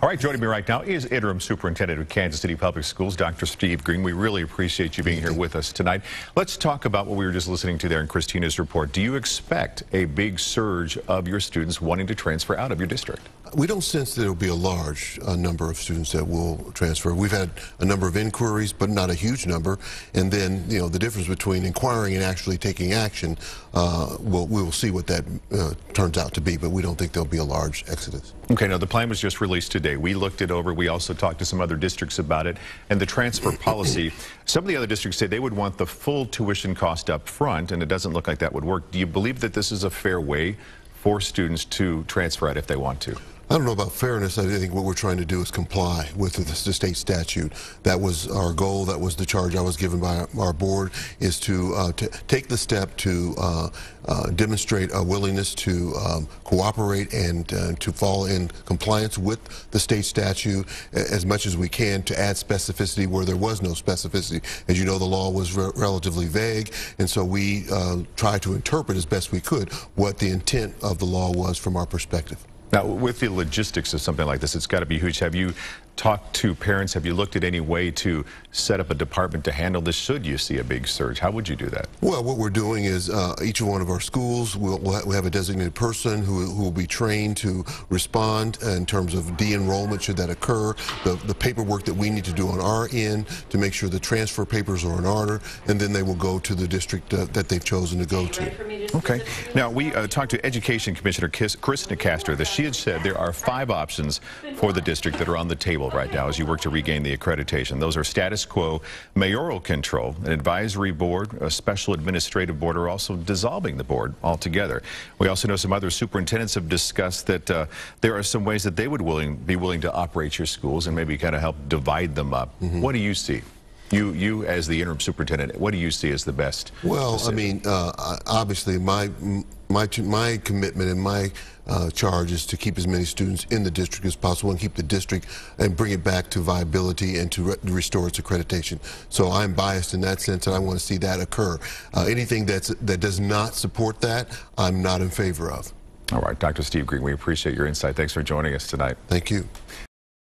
All right, joining me right now is Interim Superintendent of Kansas City Public Schools, Dr. Steve Green. We really appreciate you being here with us tonight. Let's talk about what we were just listening to there in Christina's report. Do you expect a big surge of your students wanting to transfer out of your district? We don't sense that there will be a large number of students that will transfer. We've had a number of inquiries, but not a huge number. And then, you know, the difference between inquiring and actually taking action, we will see what that turns out to be, but we don't think there'll be a large exodus. Okay, now the plan was just released today. We looked it over. We also talked to some other districts about it. And the transfer policy, some of the other districts say they would want the full tuition cost up front, and it doesn't look like that would work. Do you believe that this is a fair way for students to transfer out if they want to? I don't know about fairness. I think what we're trying to do is comply with the state statute. That was our goal. That was the charge I was given by our board, is to take the step to demonstrate a willingness to cooperate and to fall in compliance with the state statute as much as we can, to add specificity where there was no specificity. As you know, the law was relatively vague, and so we tried to interpret as best we could what the intent of the law was from our perspective. Now, with the logistics of something like this, it's got to be huge. Have you talked to parents? Have you looked at any way to set up a department to handle this should you see a big surge? How would you do that? Well, what we're doing is each one of our schools will have a designated person who will be trained to respond in terms of de-enrollment should that occur, the paperwork that we need to do on our end to make sure the transfer papers are in order, and then they will go to the district that they've chosen to go to. Okay. Now, we talked to Education Commissioner Krishna Castro. She had said there are 5 options for the district that are on the table right now as you work to regain the accreditation. Those are status quo, mayoral control, an advisory board, a special administrative board, or also dissolving the board altogether. We also know some other superintendents have discussed that there are some ways that they would be willing to operate your schools and maybe kind of help divide them up. What do you see? You as the interim superintendent, what do you see as the best? Well, decision? I mean, obviously my commitment and my charge is to keep as many students in the district as possible and keep the district and bring it back to viability and to restore its accreditation. So I'm biased in that sense, and I want to see that occur. Anything that does not support that, I'm not in favor of. All right, Dr. Steve Green, we appreciate your insight. Thanks for joining us tonight. Thank you.